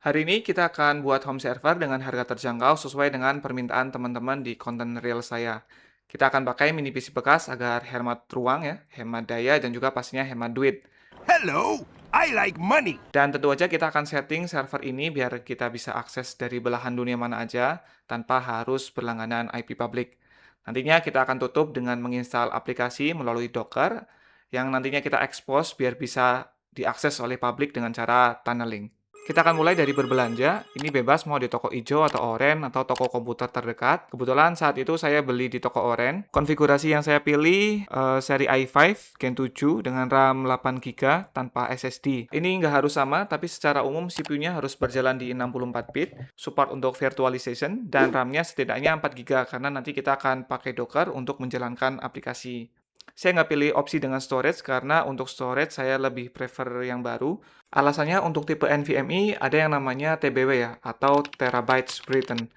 Hari ini kita akan buat home server dengan harga terjangkau sesuai dengan permintaan teman-teman di konten reel saya. Kita akan pakai mini PC bekas agar hemat ruang ya, hemat daya dan juga pastinya hemat duit. Hello, I like money. Dan tentu aja kita akan setting server ini biar kita bisa akses dari belahan dunia mana aja tanpa harus berlangganan IP public. Nantinya kita akan tutup dengan menginstal aplikasi melalui Docker yang nantinya kita expose biar bisa diakses oleh publik dengan cara tunneling. Kita akan mulai dari berbelanja. Ini bebas mau di toko hijau atau oranye atau toko komputer terdekat. Kebetulan saat itu saya beli di toko oranye. Konfigurasi yang saya pilih seri i5 Gen 7 dengan RAM 8 GB tanpa SSD. Ini nggak harus sama, tapi secara umum CPU-nya harus berjalan di 64 bit, support untuk virtualization, dan RAM-nya setidaknya 4 GB karena nanti kita akan pakai Docker untuk menjalankan aplikasi. Saya nggak pilih opsi dengan storage karena untuk storage saya lebih prefer yang baru. Alasannya untuk tipe NVMe ada yang namanya TBW ya, atau Terabytes Written.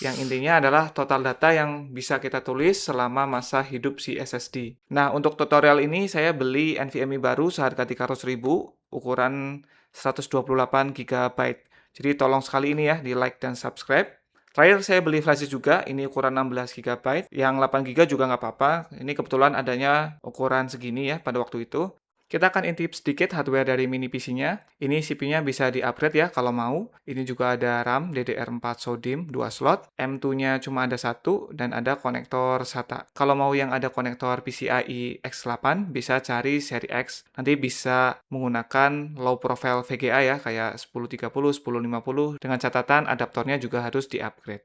Yang intinya adalah total data yang bisa kita tulis selama masa hidup si SSD. Nah, untuk tutorial ini saya beli NVMe baru seharga 300.000, ukuran 128 GB. Jadi tolong sekali ini ya di like dan subscribe. Terakhir saya beli flash disk juga, ini ukuran 16 GB, yang 8 GB juga nggak apa-apa. Ini kebetulan adanya ukuran segini ya pada waktu itu. Kita akan intip sedikit hardware dari mini PC-nya. Ini CPU-nya bisa di-upgrade ya kalau mau. Ini juga ada RAM DDR4 SODIMM 2 slot, M2-nya cuma ada satu, dan ada konektor SATA. Kalau mau yang ada konektor PCIe X8, bisa cari seri X. Nanti bisa menggunakan low profile VGA ya, kayak 1030, 1050, dengan catatan adaptornya juga harus di-upgrade.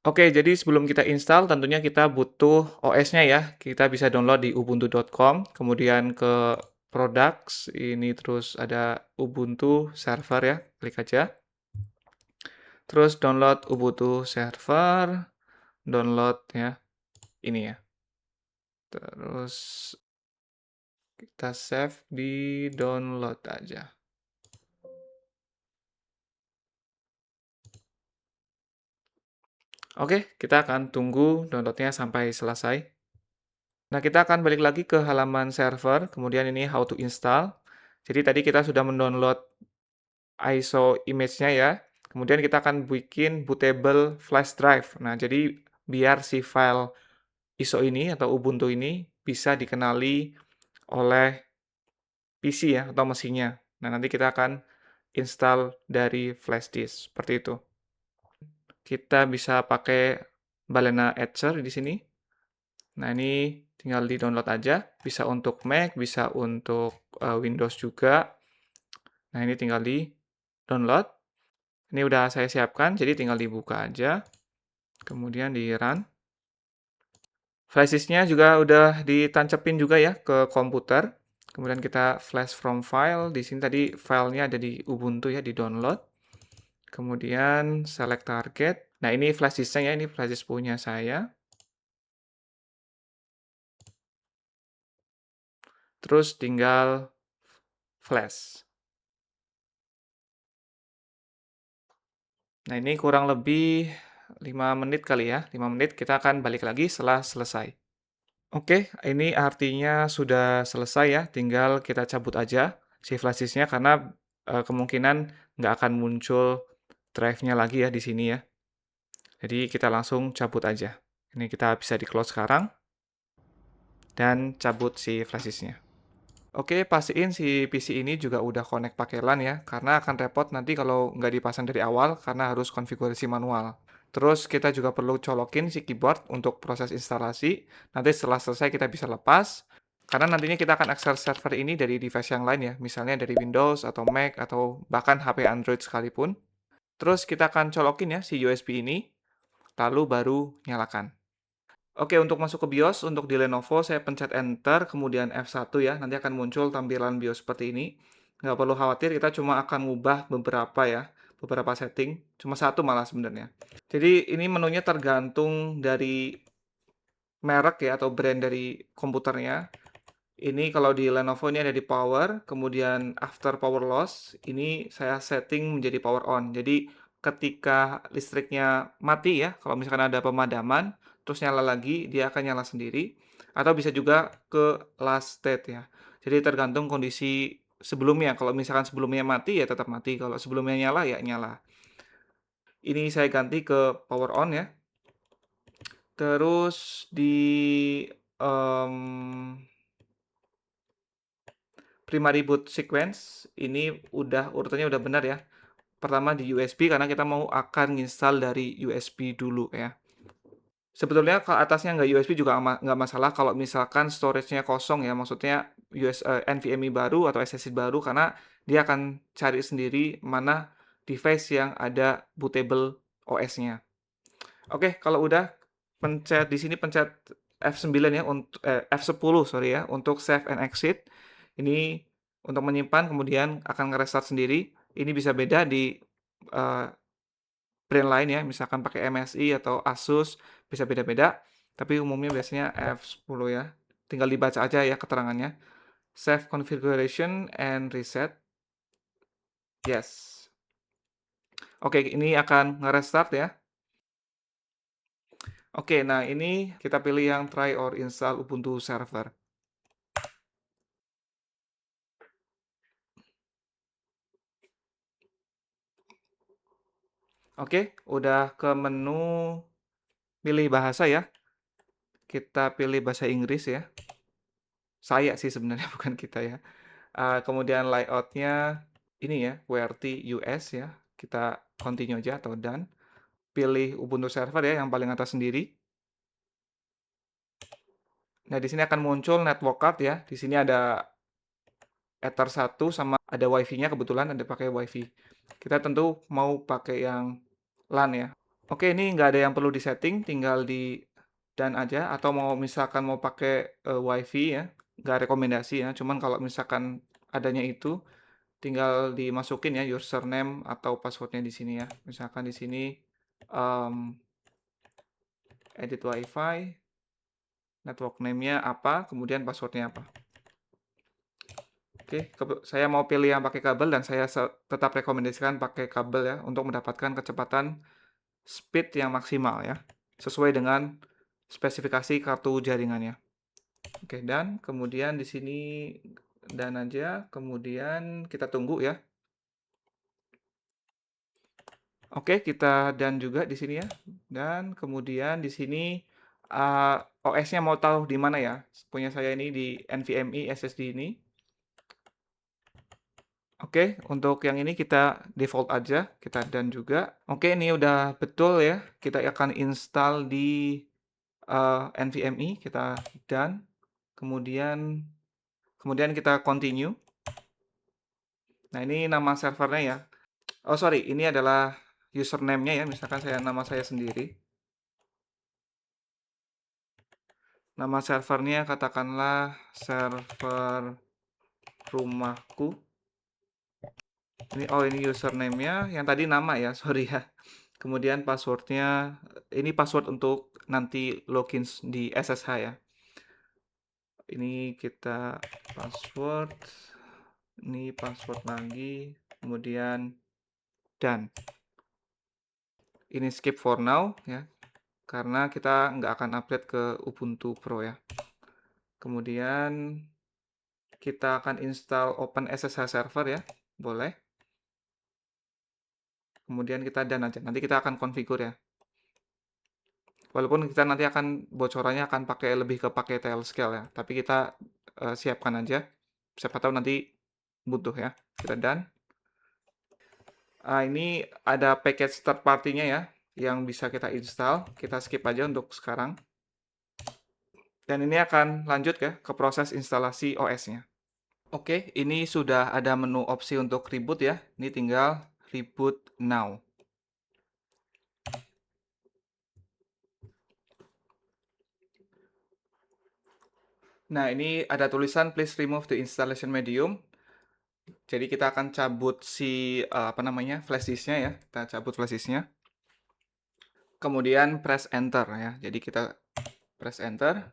Oke, jadi sebelum kita install tentunya kita butuh OS-nya ya. Kita bisa download di ubuntu.com, kemudian ke products, ini terus ada Ubuntu server ya, klik aja. Terus download Ubuntu server, download ya, ini ya. Terus kita save di download aja. Oke, kita akan tunggu downloadnya sampai selesai. Nah, kita akan balik lagi ke halaman server, kemudian ini how to install. Jadi tadi kita sudah mendownload ISO image-nya ya. Kemudian kita akan bikin bootable flash drive. Nah, jadi biar si file ISO ini atau Ubuntu ini bisa dikenali oleh PC ya atau mesinnya. Nah, nanti kita akan install dari flash disk seperti itu. Kita bisa pakai Balena Etcher di sini. Nah, ini tinggal di-download aja. Bisa untuk Mac, bisa untuk Windows juga. Nah, ini tinggal di-download. Ini udah saya siapkan, jadi tinggal dibuka aja. Kemudian di-run. Flash disk-nya juga udah ditancepin juga ya ke komputer. Kemudian kita flash from file. Di sini tadi filenya ada di Ubuntu ya, di-download. Kemudian select target. Nah, ini flash disk-nya ya, ini flash disk punya saya. Terus tinggal flash. Nah, ini kurang lebih 5 menit kali ya, 5 menit kita akan balik lagi setelah selesai. Oke, ini artinya sudah selesai ya, tinggal kita cabut aja si flash disk-nya karena, kemungkinan nggak akan muncul drive-nya lagi ya di sini ya. Jadi kita langsung cabut aja. Ini kita bisa di-close sekarang dan cabut si flash disk-nya. Oke, pastiin si PC ini juga udah connect pakai LAN ya, karena akan repot nanti kalau nggak dipasang dari awal karena harus konfigurasi manual. Terus kita juga perlu colokin si keyboard untuk proses instalasi. Nanti setelah selesai kita bisa lepas, karena nantinya kita akan akses server ini dari device yang lain ya, misalnya dari Windows atau Mac atau bahkan HP Android sekalipun. Terus kita akan colokin ya si USB ini, lalu baru nyalakan. Oke, untuk masuk ke BIOS, untuk di Lenovo saya pencet Enter, kemudian F1 ya, nanti akan muncul tampilan BIOS seperti ini. Nggak perlu khawatir, kita cuma akan ngubah beberapa ya, beberapa setting, cuma satu malah sebenarnya. Jadi ini menunya tergantung dari merek ya, atau brand dari komputernya. Ini kalau di Lenovo ini ada di power, kemudian after power loss, ini saya setting menjadi power on. Jadi ketika listriknya mati ya, kalau misalkan ada pemadaman, terus nyala lagi, dia akan nyala sendiri. Atau bisa juga ke last state ya. Jadi tergantung kondisi sebelumnya. Kalau misalkan sebelumnya mati ya tetap mati, kalau sebelumnya nyala ya nyala. Ini saya ganti ke power on ya. Terus di mmm primary boot sequence, ini urutannya udah benar ya. Pertama di USB karena kita mau akan nginstal dari USB dulu ya. Sebetulnya kalau atasnya nggak USB juga nggak masalah kalau misalkan storage-nya kosong ya, maksudnya NVMe baru atau SSD baru karena dia akan cari sendiri mana device yang ada bootable OS-nya. Oke, kalau udah di sini pencet F9 ya untuk F10 sorry ya, untuk save and exit. Ini untuk menyimpan kemudian akan nge-restart sendiri. Ini bisa beda di, eee, brand lain ya, misalkan pakai MSI atau Asus, bisa beda-beda, tapi umumnya biasanya F10 ya. Tinggal dibaca aja ya keterangannya. Save configuration and reset, yes. Oke, ini akan nge-restart ya. Oke, nah ini kita pilih yang try or install Ubuntu server. Oke, udah ke menu pilih bahasa ya. Kita pilih bahasa Inggris ya. Saya sih sebenarnya bukan kita ya. Kemudian layout-nya ini ya, QWERTY US ya. Kita continue aja atau done. Pilih Ubuntu server ya yang paling atas sendiri. Nah, di sini akan muncul network card ya. Di sini ada Ether 1 sama ada WiFi-nya kebetulan ada pakai WiFi. Kita tentu mau pakai yang LAN ya. Oke, ini nggak ada yang perlu disetting, tinggal di done aja atau misalkan mau pakai, WiFi ya, nggak rekomendasi ya, cuman kalau misalkan adanya itu, tinggal dimasukin ya username atau password-nya di sini ya. Misalkan di sini, mmm, edit WiFi, network name-nya apa, kemudian password-nya apa. Oke, saya mau pilih yang pakai kabel dan saya tetap rekomendasikan pakai kabel ya, untuk mendapatkan kecepatan speed yang maksimal ya, sesuai dengan spesifikasi kartu jaringannya. Oke, dan kemudian di sini dan aja, kemudian kita tunggu ya. Oke, kita dan juga di sini ya. Dan kemudian di sini OS-nya mau taruh di mana ya? Punya saya ini di NVMe SSD ini. Oke, untuk yang ini kita default aja, kita dan juga. Oke, ini udah betul ya. Kita akan install di NVMe, kita done. Kemudian kita continue. Nah, ini nama servernya ya. Oh, sorry, ini adalah username-nya ya, misalkan nama saya sendiri. Nama servernya katakanlah server rumahku. Ini username-nya, yang tadi nama ya, sorry ya. Kemudian password-nya, ini password untuk nanti login di SSH ya. Ini kita password, ini password lagi, kemudian done. Ini skip for now ya, karena kita nggak akan upgrade ke Ubuntu Pro ya. Kemudian kita akan install OpenSSH server ya, boleh. Kemudian kita done aja, nanti kita akan configure ya. Walaupun kita nanti akan bocorannya akan lebih ke pakai Tailscale ya, tapi kita siapkan aja. Siapa tahu nanti butuh ya. Kita done. Ini ada package third party-nya ya, yang bisa kita install. Kita skip aja untuk sekarang. Dan ini akan lanjut ya ke proses instalasi OS-nya. Oke, ini sudah ada menu opsi untuk reboot ya. Ini tinggal reboot now. Nah, ini ada tulisan please remove the installation medium. Jadi kita akan cabut si flash disk-nya ya. Kita cabut flash disk-nya. Kemudian press enter ya. Jadi kita press enter.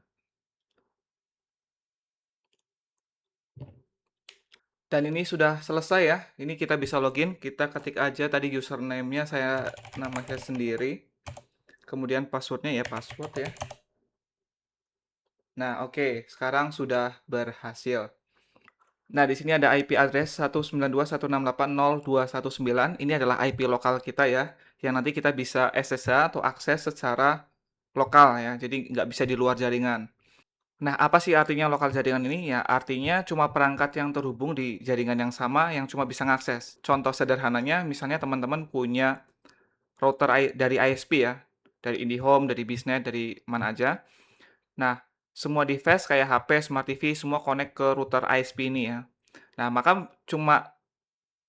Dan ini sudah selesai ya. Ini kita bisa login. Kita ketik aja tadi username-nya nama saya sendiri. Kemudian password-nya ya, password ya. Nah, oke, sekarang sudah berhasil. Nah, di sini ada IP address 192.168.0.219. Ini adalah IP lokal kita ya, yang nanti kita bisa SSH atau akses secara lokal ya. Jadi nggak bisa di luar jaringan. Nah, apa sih artinya lokal jaringan ini? Ya, artinya cuma perangkat yang terhubung di jaringan yang sama yang cuma bisa ngakses. Contoh sederhananya, misalnya teman-teman punya router dari ISP ya, dari IndiHome, dari Biznet, dari mana aja. Nah, semua device kayak HP, Smart TV, semua connect ke router ISP ini ya. Nah, maka cuma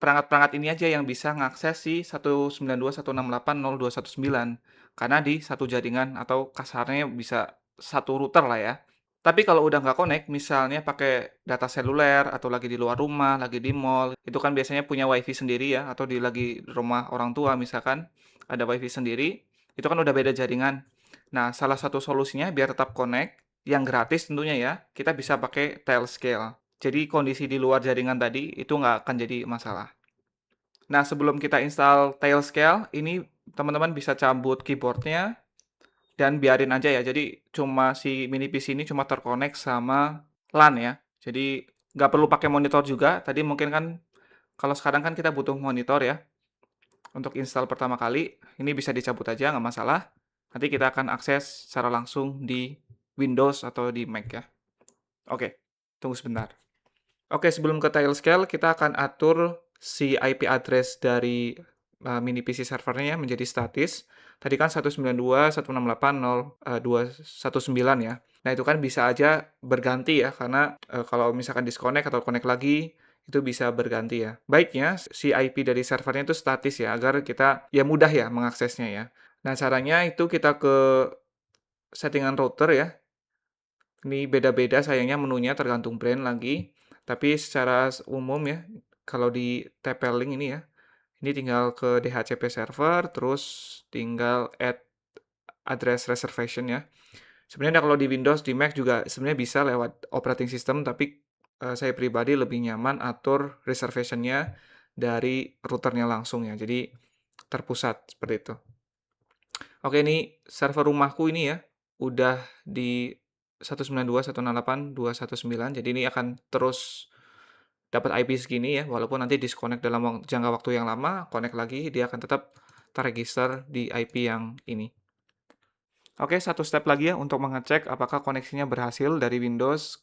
perangkat-perangkat ini aja yang bisa ngakses si 192.168.0.219 karena di satu jaringan atau kasarnya bisa satu router lah ya. Tapi kalau udah nggak connect, misalnya pakai data seluler atau lagi di luar rumah, lagi di mall, itu kan biasanya punya WiFi sendiri ya, atau lagi di rumah orang tua misalkan, ada WiFi sendiri, itu kan udah beda jaringan. Nah, salah satu solusinya biar tetap connect, yang gratis tentunya ya, kita bisa pakai Tailscale. Jadi kondisi di luar jaringan tadi itu nggak akan jadi masalah. Nah, sebelum kita install Tailscale, ini teman-teman bisa cabut keyboardnya dan biarin aja ya. Jadi cuma si mini PC ini cuma terkonek sama LAN ya. Jadi nggak perlu pakai monitor juga. Tadi mungkin kan kalau sekarang kan kita butuh monitor ya untuk install pertama kali. Ini bisa dicabut aja nggak masalah. Nanti kita akan akses secara langsung di Windows atau di Mac ya. Oke, tunggu sebentar. Oke, sebelum ke Tailscale, kita akan atur si IP address dari mini PC servernya menjadi statis. Tadi kan 192.168.0.219 ya. Nah, itu kan bisa aja berganti ya, karena kalau misalkan disconnect atau connect lagi, itu bisa berganti ya. Baiknya, si IP dari servernya itu statis ya, agar kita ya mudah ya mengaksesnya ya. Nah, caranya itu kita ke settingan router ya. Ini beda-beda sayangnya menunya tergantung brand lagi. Tapi secara umum ya, kalau di TP-Link ini ya, ini tinggal ke DHCP server, terus tinggal add address reservation ya. Sebenarnya kalau di Windows, di Mac juga sebenarnya bisa lewat operating system, tapi saya pribadi lebih nyaman atur reservation-nya dari routernya langsung ya. Jadi terpusat seperti itu. Oke, ini server rumahku ini ya, udah di 192.168.219, jadi ini akan terus dapat IP segini ya, walaupun nanti disconnect dalam jangka waktu yang lama, connect lagi, dia akan tetap terregister di IP yang ini. Oke, satu step lagi ya untuk mengecek apakah koneksinya berhasil dari Windows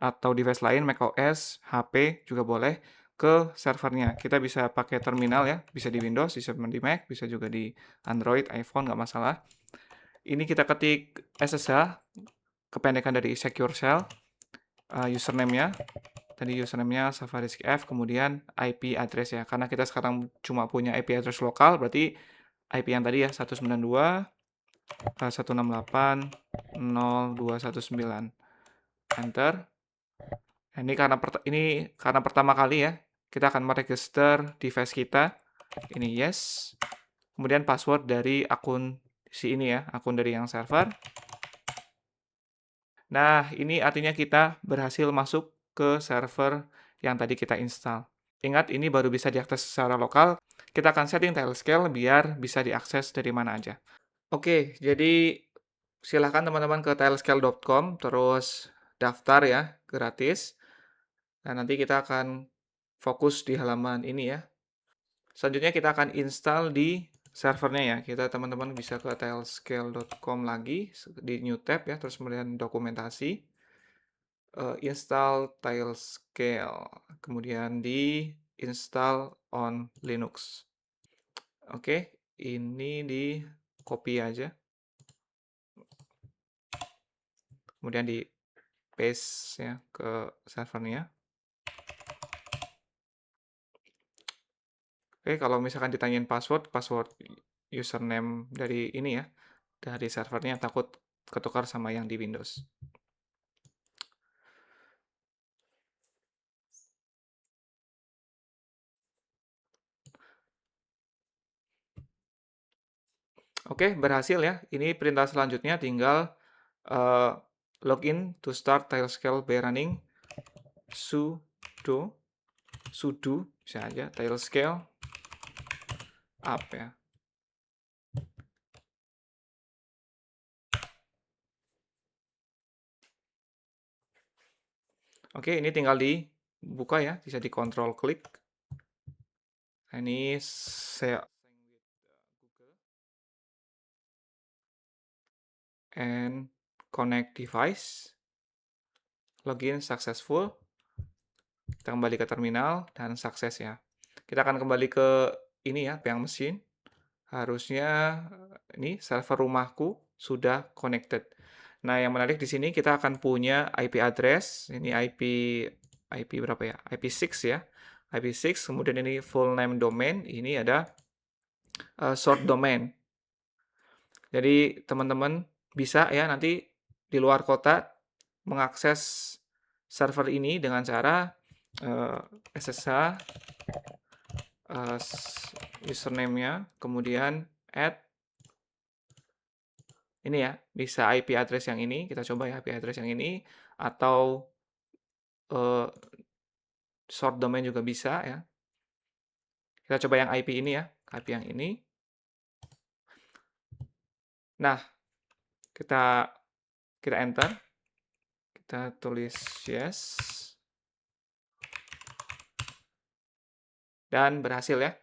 atau device lain, macOS, HP juga boleh, ke servernya. Kita bisa pakai terminal ya, bisa di Windows, bisa di Mac, bisa juga di Android, iPhone, nggak masalah. Ini kita ketik SSH, kependekan dari Secure Shell, username-nya, tadi username-nya Safari F, kemudian IP address ya, karena kita sekarang cuma punya IP address lokal, berarti IP yang tadi ya, 192.168.0.219. Enter. Nah, ini karena pertama kali ya, kita akan meregister device kita. Ini yes. Kemudian password dari akun si ini ya, akun dari yang server. Nah, ini artinya kita berhasil masuk ke server yang tadi kita install. Ingat, ini baru bisa diakses secara lokal. Kita akan setting Tailscale biar bisa diakses dari mana aja. Oke, jadi silahkan teman-teman ke tailscale.com, terus daftar ya, gratis. Nah, nanti kita akan fokus di halaman ini ya. Selanjutnya kita akan install di servernya ya. Kita teman-teman bisa ke tailscale.com lagi, di new tab ya, terus kemudian dokumentasi. Install Tailscale, kemudian di install on Linux. Oke, ini di copy aja, kemudian di paste ya ke servernya. Oke, kalau misalkan ditanyain password username dari ini ya, dari servernya, takut ketukar sama yang di Windows. Oke, berhasil ya. Ini perintah selanjutnya tinggal login to start Tailscale by running sudo bisa aja Tailscale up ya. Oke, ini tinggal dibuka ya, bisa di control klik. Nah, ini saya Google and connect device, login successful. Kita kembali ke terminal dan sukses ya. Kita akan kembali ke ini ya, payang mesin. Harusnya ini server rumahku sudah connected. Nah, yang menarik di sini kita akan punya IP address. Ini IP berapa ya? IP6 ya. IP6, kemudian ini full name domain, ini ada short domain. Jadi teman-teman bisa ya nanti di luar kota mengakses server ini dengan cara SSH username-nya, kemudian add ini ya, bisa IP address yang ini, kita coba ya IP address yang ini, atau short domain juga bisa ya. Kita coba yang IP ini ya, IP yang ini. Nah, kita enter, kita tulis yes, dan berhasil ya.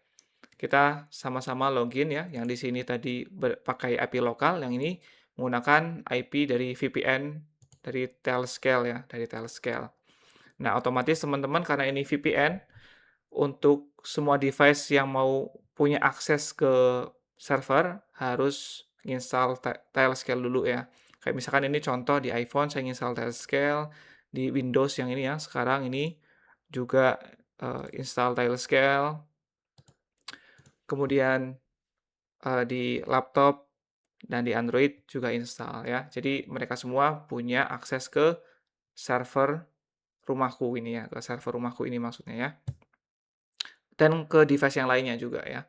Kita sama-sama login ya, yang di sini tadi pakai IP lokal, yang ini menggunakan IP dari VPN dari Tailscale ya, dari Tailscale. Nah, otomatis teman-teman karena ini VPN, untuk semua device yang mau punya akses ke server harus install Tailscale dulu ya. Kayak misalkan ini contoh di iPhone saya install Tailscale, di Windows yang ini ya, sekarang ini juga install Tailscale. Kemudian di laptop dan di Android juga install ya. Jadi mereka semua punya akses ke server rumahku ini ya, ke server rumahku ini maksudnya ya. Dan ke device yang lainnya juga ya.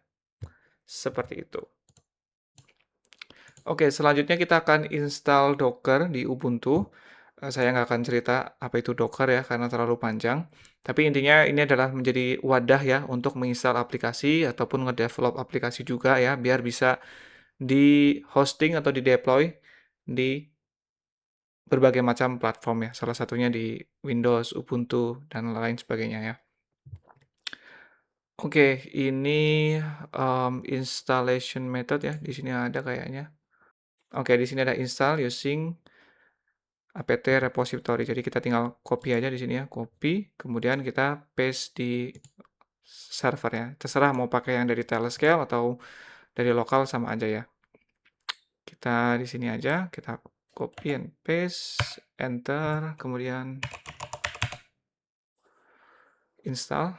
Seperti itu. Oke, selanjutnya kita akan install Docker di Ubuntu. Saya nggak akan cerita apa itu Docker ya, karena terlalu panjang. Tapi intinya ini adalah menjadi wadah ya untuk menginstal aplikasi ataupun ngedevelop aplikasi juga ya, biar bisa di hosting atau di deploy di berbagai macam platform ya, salah satunya di Windows, Ubuntu, dan lain sebagainya ya. Oke, ini installation method ya, di sini ada kayaknya. Oke, di sini ada install using apt repository. Jadi kita tinggal copy aja di sini ya, copy, kemudian kita paste di server ya. Terserah mau pakai yang dari Tailscale atau dari lokal sama aja ya. Kita di sini aja, kita copy and paste, enter, kemudian install.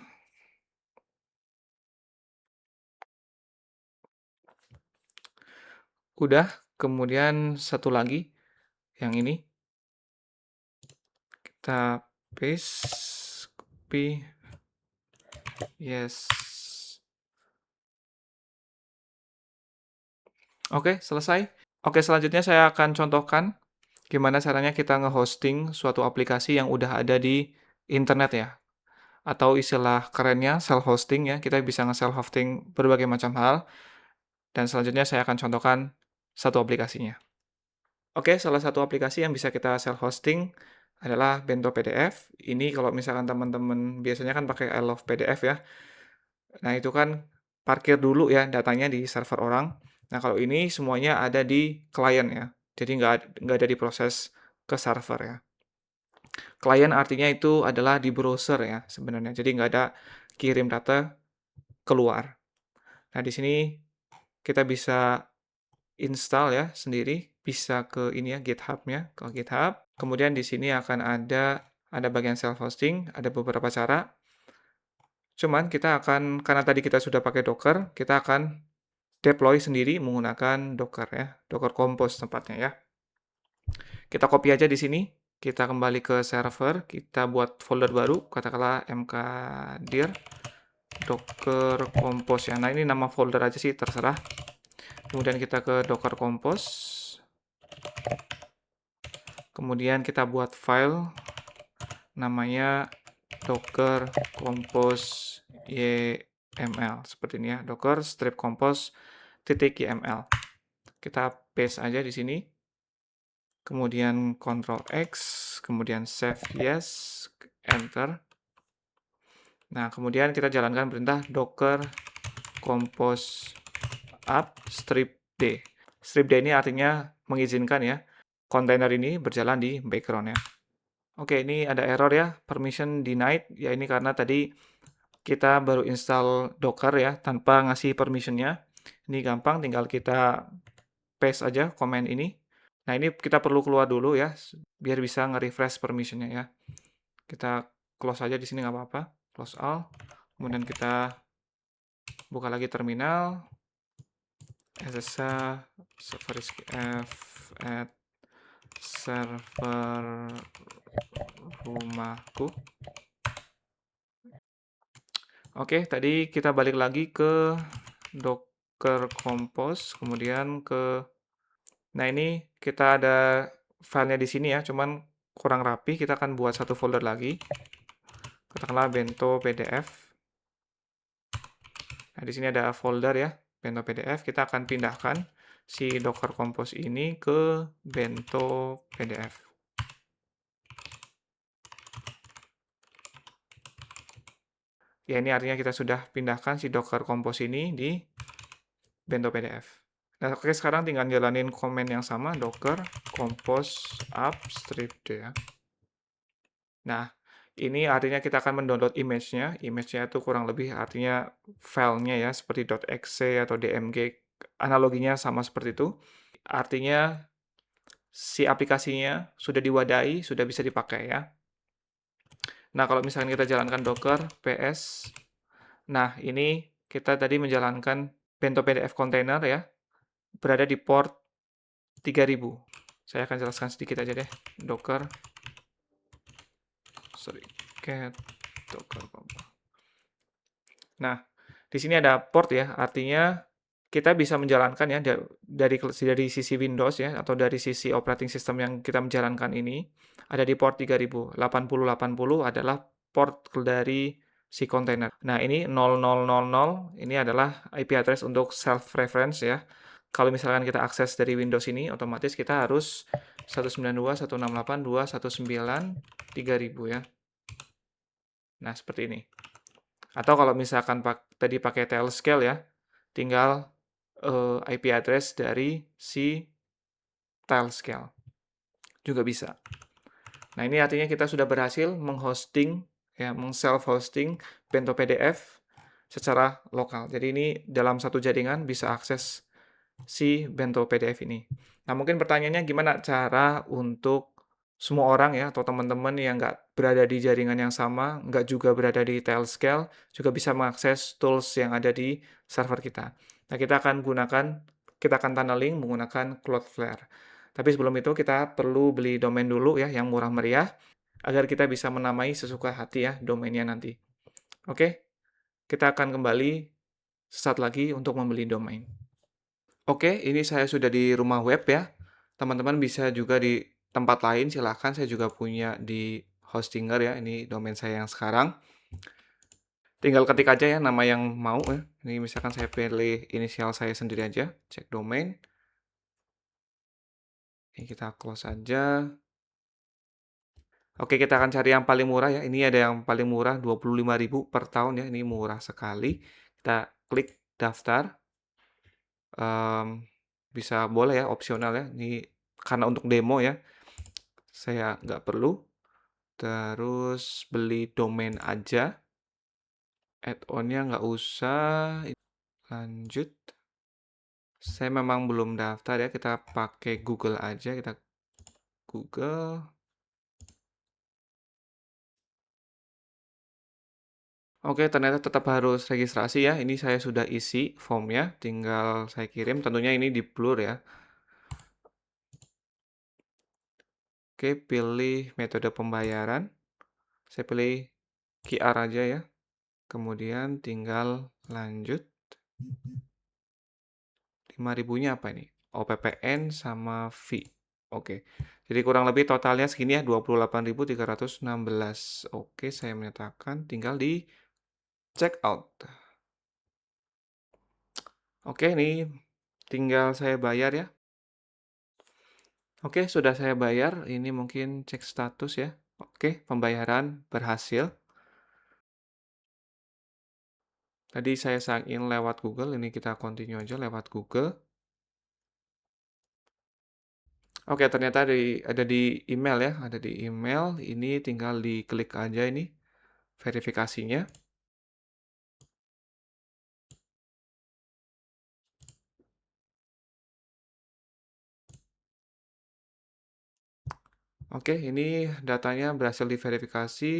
Udah, kemudian satu lagi, yang ini. Kita paste, copy, yes. Oke, selesai. Oke, selanjutnya saya akan contohkan gimana caranya kita nge-hosting suatu aplikasi yang udah ada di internet ya, atau istilah kerennya self-hosting ya, kita bisa nge-self-hosting berbagai macam hal, dan selanjutnya saya akan contohkan satu aplikasinya. Oke, salah satu aplikasi yang bisa kita self-hosting adalah Bento PDF. Ini kalau misalkan teman-teman biasanya kan pakai I Love PDF ya. Nah, itu kan parkir dulu ya datanya di server orang. Nah, kalau ini semuanya ada di klien ya. Jadi nggak ada diproses ke server ya. Klien artinya itu adalah di browser ya sebenarnya. Jadi nggak ada kirim data keluar. Nah, di sini kita bisa install ya sendiri, bisa ke ini ya GitHub-nya, ke GitHub. Kemudian di sini akan ada bagian self hosting, ada beberapa cara. Cuman kita akan karena tadi kita sudah pakai Docker, kita akan deploy sendiri menggunakan Docker ya, Docker Compose tempatnya ya. Kita copy aja di sini, kita kembali ke server, kita buat folder baru, katakanlah mkdir Docker Compose ya. Nah, ini nama folder aja sih terserah. Kemudian kita ke Docker Compose. Kemudian kita buat file namanya docker compose yml seperti ini ya, docker strip compose .yml. Kita paste aja di sini. Kemudian Ctrl X, kemudian save yes, enter. Nah, kemudian kita jalankan perintah docker compose up strip d. Strip d ini artinya mengizinkan ya kontainer ini berjalan di background ya. Oke, ini ada error ya, permission denied. Ya, ini karena tadi kita baru install Docker ya, tanpa ngasih permission-nya. Ini gampang, tinggal kita paste aja komen ini. Nah, ini kita perlu keluar dulu ya, biar bisa nge-refresh permission-nya ya. Kita close aja di sini nggak apa-apa, close all. Kemudian kita buka lagi terminal. SSH server f at server rumahku. Oke, tadi kita balik lagi ke Docker Compose, kemudian nah ini kita ada filenya di sini ya, cuman kurang rapi, kita akan buat satu folder lagi, katakanlah bento PDF. Nah, di sini ada folder ya, bento PDF, kita akan pindahkan si Docker Compose ini ke bento PDF. Ya, ini artinya kita sudah pindahkan si Docker Compose ini di bento PDF. Nah, oke, sekarang tinggal jalanin command yang sama, docker compose up strip d ya. Nah, ini artinya kita akan mendownload image-nya. Image-nya itu kurang lebih artinya filenya ya, seperti .exe atau dmg. Analoginya sama seperti itu. Artinya si aplikasinya sudah diwadahi, sudah bisa dipakai ya. Nah, kalau misalkan kita jalankan docker ps, nah ini kita tadi menjalankan bento PDF container ya, berada di port 3000. Saya akan jelaskan sedikit aja deh. Docker get docker. Nah, di sini ada port ya, artinya kita bisa menjalankan ya dari sisi Windows ya atau dari sisi operating system yang kita menjalankan ini ada di port 3000. 8080 adalah port dari si kontainer. Nah, ini 0000 ini adalah IP address untuk self reference ya. Kalau misalkan kita akses dari Windows ini, otomatis kita harus 192.168.219.3000 ya. Nah, seperti ini. Atau kalau misalkan tadi pakai Tailscale ya, tinggal IP address dari si Tailscale. Juga bisa. Nah, ini artinya kita sudah berhasil menghosting, ya, self-hosting bento PDF secara lokal. Jadi ini dalam satu jaringan bisa akses si bento PDF ini. Nah, mungkin pertanyaannya gimana cara untuk semua orang ya, atau teman-teman yang nggak berada di jaringan yang sama, nggak juga berada di Tailscale, juga bisa mengakses tools yang ada di server kita. Nah, kita akan tunneling menggunakan Cloudflare. Tapi sebelum itu kita perlu beli domain dulu ya, yang murah meriah, agar kita bisa menamai sesuka hati ya domainnya nanti. Oke, kita akan kembali sesaat lagi untuk membeli domain. Oke, ini saya sudah di rumah web ya. Teman-teman bisa juga di tempat lain, silahkan. Saya juga punya di Hostinger ya, ini domain saya yang sekarang. Tinggal ketik aja ya nama yang mau ya. Ini misalkan saya pilih inisial saya sendiri aja, cek domain. Ini kita close aja. Oke, kita akan cari yang paling murah ya. Ini ada yang paling murah 25.000 per tahun ya. Ini murah sekali. Kita klik daftar. Em, bisa boleh ya, opsional ya. Ini karena untuk demo ya. Saya nggak perlu. Terus beli domain aja. Add-onnya nggak usah. Lanjut. Saya memang belum daftar ya. Kita pakai Google aja. Kita Google. Oke, ternyata tetap harus registrasi ya. Ini saya sudah isi formnya, tinggal saya kirim. Tentunya ini di blur ya. Oke, pilih metode pembayaran. Saya pilih QR aja ya. Kemudian tinggal lanjut. 5.000-nya apa ini? OPPN sama fee. Oke. Jadi kurang lebih totalnya segini ya, 28.316. Oke, saya menyatakan tinggal di check out. Oke, ini tinggal saya bayar ya. Oke, sudah saya bayar. Ini mungkin cek status ya. Oke, pembayaran berhasil. Tadi saya sign in lewat Google. Ini kita continue aja lewat Google. Oke, ternyata ada di email ya. Ada di email. Ini tinggal diklik aja ini verifikasinya. Oke, ini datanya berhasil diverifikasi.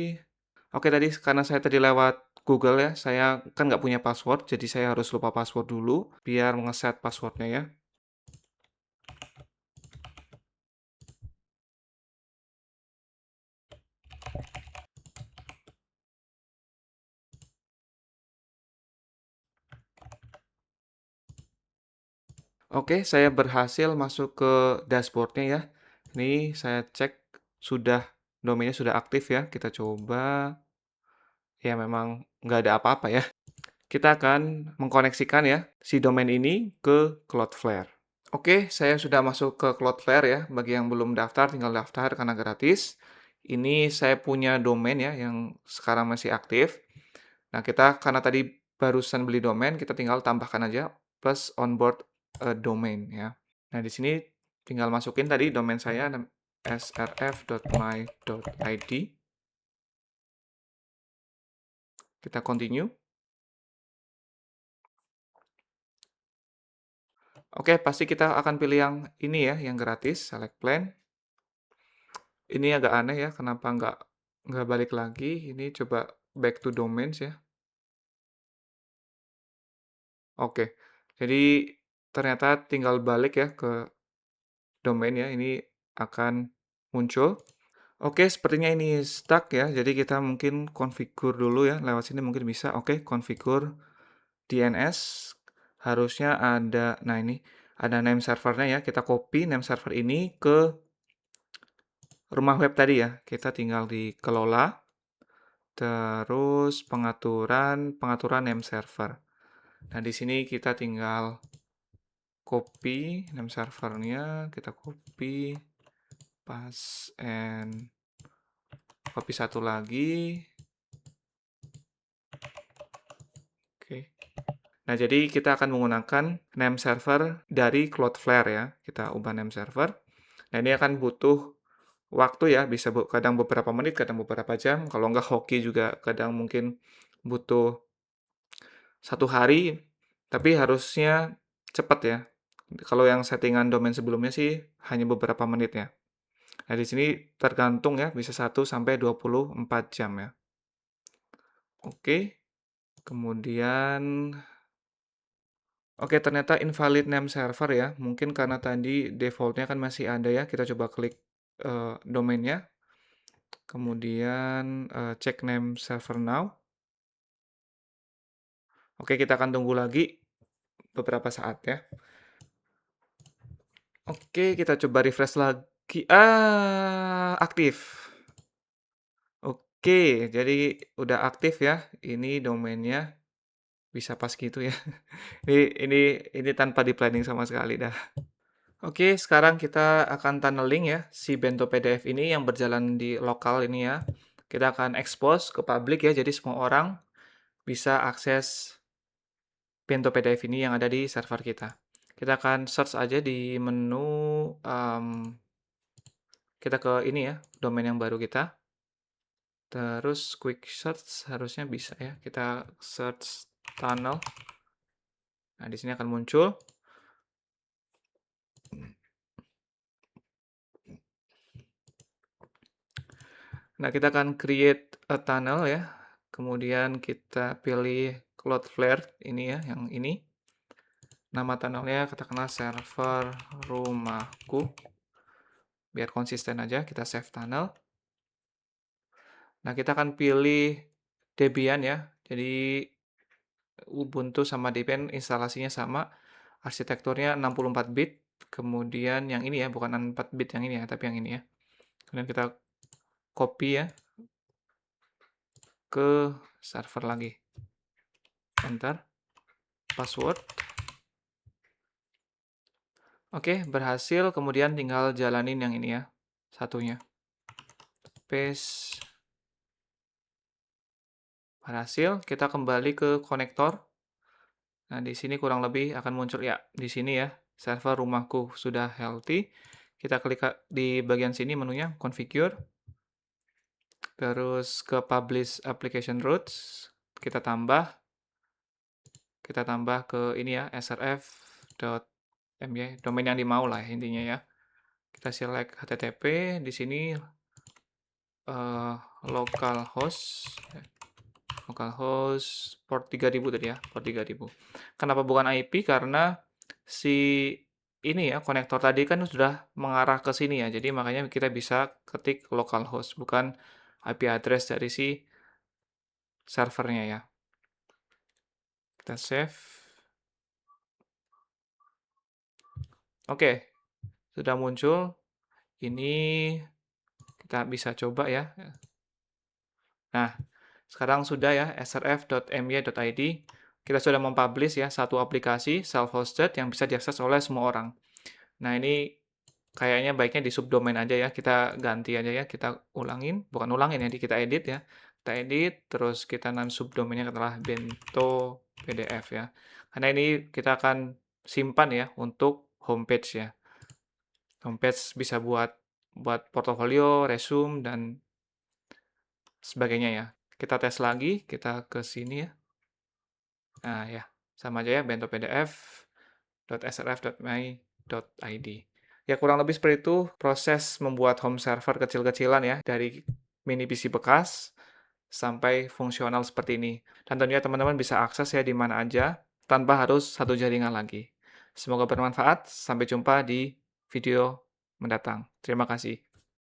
Oke, tadi karena saya tadi lewat Google ya, saya kan nggak punya password, jadi saya harus lupa password dulu biar ngeset passwordnya ya. Oke, saya berhasil masuk ke dashboardnya ya. Ini saya cek sudah domainnya sudah aktif ya. Kita coba. Ya memang nggak ada apa-apa ya. Kita akan mengkoneksikan ya si domain ini ke Cloudflare. Oke, saya sudah masuk ke Cloudflare ya. Bagi yang belum daftar, tinggal daftar karena gratis. Ini saya punya domain ya yang sekarang masih aktif. Nah, kita karena tadi barusan beli domain, kita tinggal tambahkan aja plus onboard domain ya. Nah, di sini tinggal masukin tadi domain saya srf.my.id. Kita continue. Oke, pasti kita akan pilih yang ini ya, yang gratis, select plan. Ini agak aneh ya, kenapa nggak balik lagi? Ini coba back to domains ya. Oke, jadi ternyata tinggal balik ya ke domain ya, ini akan muncul. Oke, sepertinya ini stuck ya, jadi kita mungkin configure dulu ya, lewat sini mungkin bisa. Oke, configure DNS, harusnya ada, nah ini, ada name servernya ya, kita copy name server ini ke rumah web tadi ya, kita tinggal di kelola, terus pengaturan name server. Nah, di sini kita tinggal copy name servernya, kita copy, paste, and copy satu lagi. Oke. Nah, jadi kita akan menggunakan name server dari Cloudflare ya. Kita ubah name server. Nah, ini akan butuh waktu ya, bisa kadang beberapa menit, kadang beberapa jam. Kalau nggak hoki juga kadang mungkin butuh 1 hari, tapi harusnya cepat ya. Kalau yang settingan domain sebelumnya sih hanya beberapa menit ya. Nah, di sini tergantung ya, bisa 1 sampai 24 jam ya. Oke, kemudian oke, ternyata invalid name server ya. Mungkin karena tadi defaultnya kan masih ada ya. Kita coba klik domainnya. Kemudian cek name server now. Oke, kita akan tunggu lagi beberapa saat ya. Oke, kita coba refresh lagi. Aktif. Oke, jadi udah aktif ya, ini domainnya, bisa pas gitu ya. Ini ini tanpa di-planning sama sekali dah. Oke, sekarang kita akan tunneling ya, si Bento PDF ini yang berjalan di lokal ini ya. Kita akan expose ke publik ya, jadi semua orang bisa akses Bento PDF ini yang ada di server kita. Kita akan search aja di menu, kita ke ini ya, domain yang baru kita. Terus quick search harusnya bisa ya, kita search tunnel. Nah, di sini akan muncul. Nah, kita akan create a tunnel ya. Kemudian kita pilih Cloudflare ini ya, yang ini. Nama tunnelnya katakanlah server rumahku. Biar konsisten aja, kita save tunnel. Nah, kita akan pilih Debian ya. Jadi Ubuntu sama Debian instalasinya sama. Arsitekturnya 64 bit. Kemudian yang ini ya, bukan 4 bit yang ini ya, tapi yang ini ya. Kemudian kita copy ya ke server lagi. Enter. Password. Oke, berhasil. Kemudian tinggal jalanin yang ini ya, satunya. Paste. Berhasil. Kita kembali ke konektor. Nah, di sini kurang lebih akan muncul ya, di sini ya, server rumahku sudah healthy. Kita klik di bagian sini menunya, configure. Terus ke publish application routes. Kita tambah ke ini ya, srf.my, domain yang dimau lah intinya ya. Kita select HTTP, di sini localhost port 3000 tadi ya, port 3000. Kenapa bukan IP? Karena si ini ya, konektor tadi kan sudah mengarah ke sini ya, jadi makanya kita bisa ketik localhost, bukan IP address dari si servernya ya. Kita save. Oke, sudah muncul. Ini kita bisa coba ya. Nah, sekarang sudah ya, srf.my.id. Kita sudah mempublish ya satu aplikasi self-hosted yang bisa diakses oleh semua orang. Nah, ini kayaknya baiknya di subdomain aja ya, kita ganti aja ya, kita ulangin, bukan ulangin ya, kita edit ya. Kita edit, terus kita subdomainnya adalah bento PDF ya. Karena ini kita akan simpan ya untuk homepage ya. Homepage bisa buat portofolio, resume, dan sebagainya ya. Kita tes lagi, kita ke sini ya. Nah ya, sama aja ya, bento pdf.srf.my.id. Ya kurang lebih seperti itu proses membuat home server kecil-kecilan ya, dari mini PC bekas sampai fungsional seperti ini. Dan tentunya teman-teman bisa akses ya di mana aja, tanpa harus satu jaringan lagi. Semoga bermanfaat, sampai jumpa di video mendatang. Terima kasih.